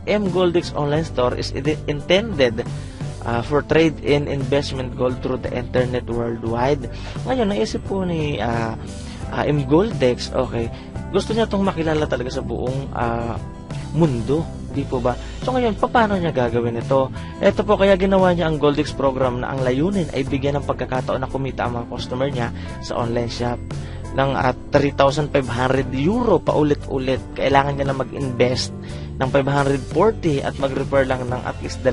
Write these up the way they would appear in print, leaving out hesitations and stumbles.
M Goldex online store is intended for trade in investment gold through the internet worldwide. Ngayon, naisip po ni M Goldex, okay, gusto niya itong makilala talaga sa buong mundo, di po ba? So ngayon, paano niya gagawin ito? Ito po, kaya ginawa niya ang Goldex program na ang layunin ay bigyan ng pagkakataon na kumita ang mga customer niya sa online shop ng 3,500 euro paulit-ulit. Kailangan niya na mag-invest ng 540 at mag-refer lang ng at least 2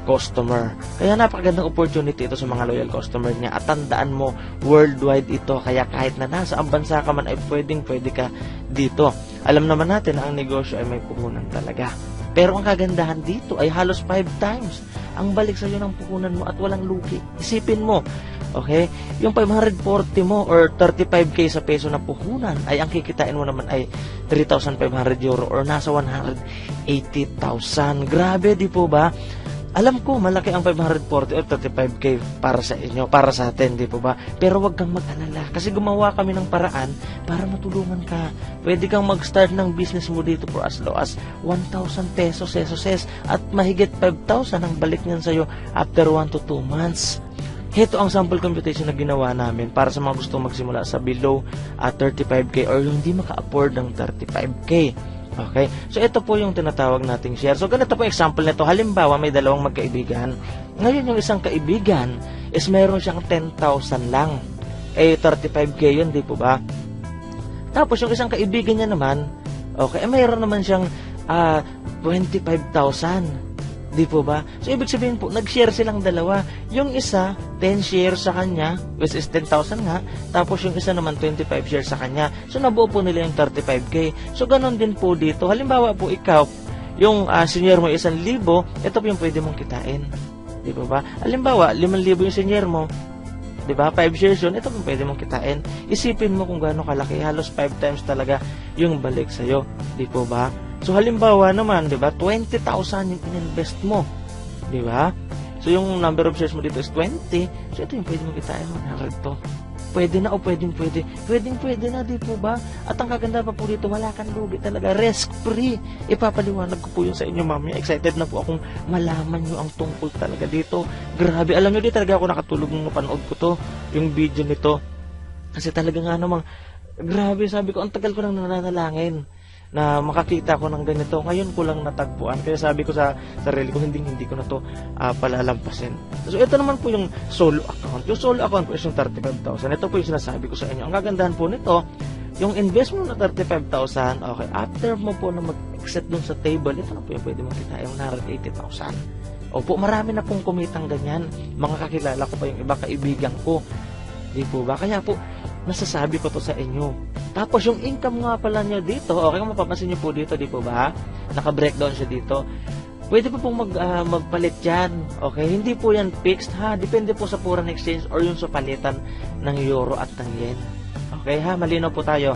customer. Kaya napakagandang opportunity ito sa mga loyal customer niya. At tandaan mo, worldwide ito. Kaya kahit na nasa ang bansa ka man ay pwede ka dito. Alam naman natin na ang negosyo ay may puhunan talaga. Pero ang kagandahan dito ay halos 5 times ang balik sa iyo ng puhunan mo at walang lugi. Isipin mo, okay? Yung 540 mo or 35k sa peso na puhunan ay ang kikitain mo naman ay 3,500 euro or nasa 180,000. Grabe, di po ba? Alam ko, malaki ang 540 or 35k para sa inyo, para sa atin, di po ba? Pero wag kang mag-alala kasi gumawa kami ng paraan para matulungan ka. Pwede kang mag-start ng business mo dito for as low as 1,000 pesos at mahigit 5,000 ang balik niyan sa'yo after 1 to 2 months. Ito ang sample computation na ginawa namin para sa mga gusto magsimula sa below 35k or yung hindi maka-afford ng 35k. Okay? So, ito po yung tinatawag nating share. So, ganito po example nito. Halimbawa, may dalawang magkaibigan. Ngayon, yung isang kaibigan is meron siyang 10,000 lang. 35k yun, di po ba? Tapos, yung isang kaibigan niya naman, okay, mayroon naman siyang 25,000. Di po ba? So, ibig sabihin po, nag-share silang dalawa. Yung isa, 10 shares sa kanya, which is 10,000 nga. Tapos, yung isa naman, 25 shares sa kanya. So, nabuo po nila yung 35k. So, ganon din po dito. Halimbawa po, ikaw, yung senior mo 1,000, ito po yung pwede mong kitain. Di po ba? Halimbawa, 5,000 yung senior mo. Di ba? 5 shares yun, ito po pwede mong kitain. Isipin mo kung gaano kalaki. Halos 5 times talaga yung balik sa'yo. Di po ba? So, halimbawa naman, di ba, 20,000 yung ininvest mo. Di ba? So, yung number of shares mo dito is 20. So, ito yung pwede mo kitain mo. Narito. Pwede na o pwede. Pwede na, di po ba? At ang kaganda pa po dito, wala kang lugi talaga. Risk-free. Ipapaliwanag ko po yun sa inyo, mami. Excited na po akong malaman nyo ang tungkol talaga dito. Grabe. Alam nyo, di talaga ako nakatulog nung napanood ko to. Yung video nito. Kasi talaga nga namang, grabe, sabi ko, ang tagal ko nang nananalangin na makakita ko ng ganito. Ngayon ko lang natagpuan. Kaya sabi ko sa sarili ko, hindi ko na to palalampasin. So, ito naman po yung solo account. Yung solo account po is yung 35,000. Ito po yung sinasabi ko sa inyo. Ang kagandahan po nito, yung investment na 35,000, okay, after mo po na mag-exit dun sa table, ito na po yung pwede makita, yung 180,000. Opo, marami na pong kumitang ganyan. Mga kakilala ko pa yung iba, kaibigan ko. Di po ba? Kaya po, nasasabi ko to sa inyo. Tapos yung income nga pala niya dito, okay, kung mapapansin niyo po dito, di po ba? Naka-breakdown siya dito. Pwede po pong magpalit yan. Okay? Hindi po yan fixed, ha? Depende po sa foreign exchange or yung sa palitan ng euro at ng yen. Okay, ha? Malinaw po tayo.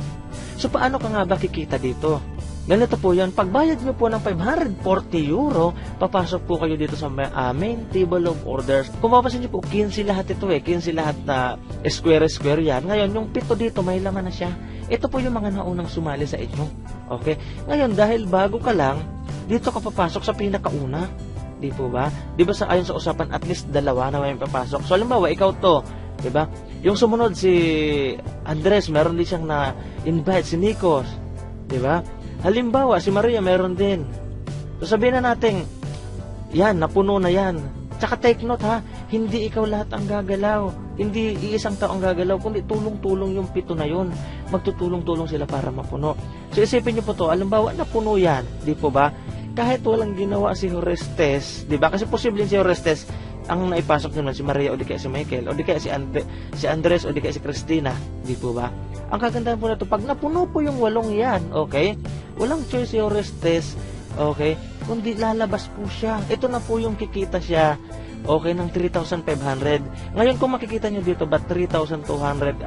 So, paano ka nga ba kikita dito? Ganito po yan. Pagbayad nyo po ng 540 euro, papasok po kayo dito sa main table of orders. Kung mapapansin nyo po, 15 lahat ito 15 lahat na square yan. Ngayon, yung 7 dito, may laman na siya. Ito po yung mga naunang sumali sa inyo. Okay? Ngayon, dahil bago ka lang, dito ka papasok sa pinakauna. Di po ba? Di ba ayon sa usapan, at least 2 na may papasok. So, halimbawa, ikaw to. Di ba? Yung sumunod si Andres, meron din siyang na-invite, si Nikos. Di ba? Halimbawa, si Maria meron din. So, sabihin na natin, yan, napuno na yan. Tsaka take note, ha, hindi ikaw lahat ang gagalaw. Hindi iisang tao ang gagalaw, kundi tulong-tulong yung 7 na yun. Magtutulong-tulong sila para mapuno. So, isipin nyo po to, halimbawa, napuno yan. Di po ba? Kahit walang ginawa si Orestes, di ba? Kasi posibleng si Orestes, ang naipasok naman si Maria o di kaya si Michael o di kaya si Andres o di kaya si Christina. Di po ba? Ang kagandahan po na to, pag napuno po yung 8 yan, okay? Walang choice si Orestes, okay? Kundi lalabas po siya. Ito na po yung kikita siya, okay, ng 3,500. Ngayon, kung makikita nyo dito, ba 3,254?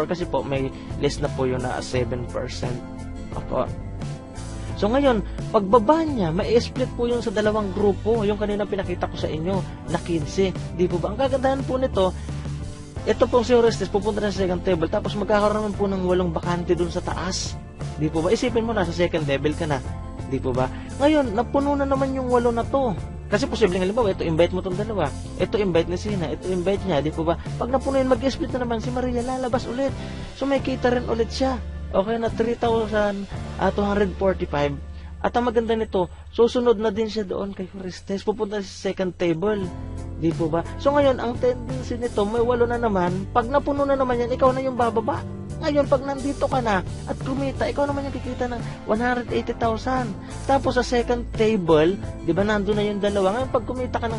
Kasi po, may less na po yun na 7%. Opo. So, ngayon, pagbaba niya, mai-split po yun sa 2 grupo. Yung kanina pinakita ko sa inyo, na 15. Di po ba? Ang kagandahan po nito, ito pong si Orestes, pupunta na sa second table, tapos magkakaroon naman po ng 8 bakante dun sa taas. Di po ba? Isipin mo, nasa second level ka na. di po ba? Ngayon, napuno na naman yung 8 na to. Kasi posibleng halimbawa, ito invite mo tong dalawa, ito invite ni Sina, ito invite niya, di po ba? Pag napuno yun, mag-split na naman si Maria, lalabas ulit. So may kita rin ulit siya. Okay na 3,245. At ang maganda nito, susunod na din siya doon kay Orestes, pupunta sa second table. Di po ba? So ngayon, ang tendency nito, may 8 na naman. Pag napuno na naman yan, ikaw na yung bababa. Ngayon, pag nandito ka na at kumita, ikaw naman yung kikita ng 180,000. Tapos sa second table, di ba, nandun na yung dalawa. Ngayon, pag kumita ka ng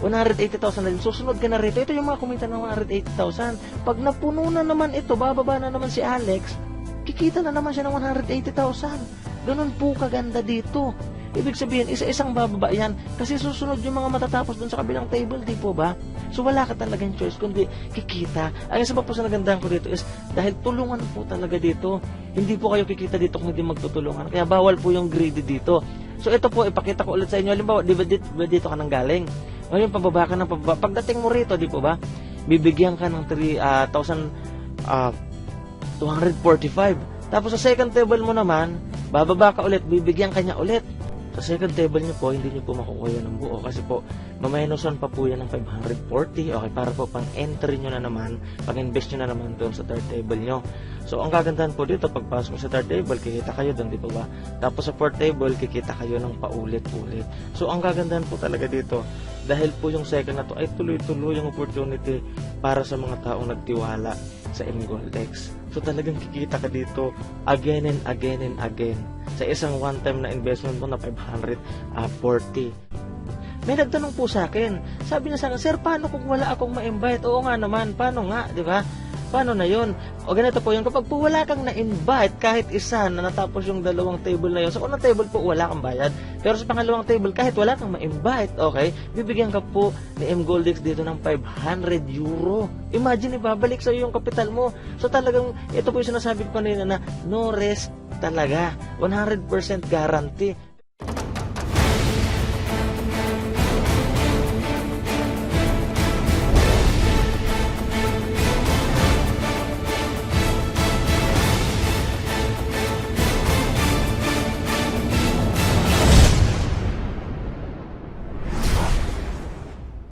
180,000 na din, susunod ka na rito. Ito yung mga kumita ng 180,000. Pag napuno na naman ito, bababa na naman si Alex, kikita na naman siya ng 180,000. Ganun po kaganda dito. Ibig sabihin, isa-isang bababa yan kasi susunod yung mga matatapos dun sa kabilang table, di po ba? So wala ka talagang choice kundi kikita. Ang isa pa po sa nagandahan ko dito is dahil tulungan po talaga dito. Hindi po kayo kikita dito kung hindi magtutulungan. Kaya bawal po yung greedy dito. So ito po, ipakita ko ulit sa inyo. Halimbawa, di ba dito ka nang galing? Ngayon, pababa ka ng pababa. Pagdating mo rito, di po ba? Bibigyan ka ng 3,245. Tapos sa second table mo naman, bababa ka ulit, bibigyan ka niya ulit. Sa second table nyo po, hindi nyo po makukuha yan ng buo kasi po, mamayinusan pa po yan ng 540. Okay, para po pang entry nyo na naman, pang invest nyo na naman doon sa third table nyo. So, ang kagandahan po dito, pagpasok mo sa third table, kikita kayo doon, di ba ba? Tapos sa fourth table, kikita kayo ng paulit-ulit. So, ang kagandahan po talaga dito, dahil po yung second na to ay tuloy-tuloy yung opportunity para sa mga taong nagtiwala sa MGoldX. So talagang kikita ka dito again and again and again sa isang one-time na investment mo na 540. May nagtanong po sa akin, sabi niya sa akin, sir, paano kung wala akong ma-invite? Oo nga naman, paano nga, di ba? Paano na yun? O ganito po yun, kapag po wala kang na-invite, kahit isa na natapos yung dalawang table na yun, sa unang table po wala kang bayad, pero sa pangalawang table, kahit wala kang ma-invite, okay, bibigyan ka po ni MGoldX dito ng 500 euro. Imagine, ibabalik sa'yo yung kapital mo. So talagang, ito po yung sinasabi ko kanina na no risk talaga, 100% guarantee.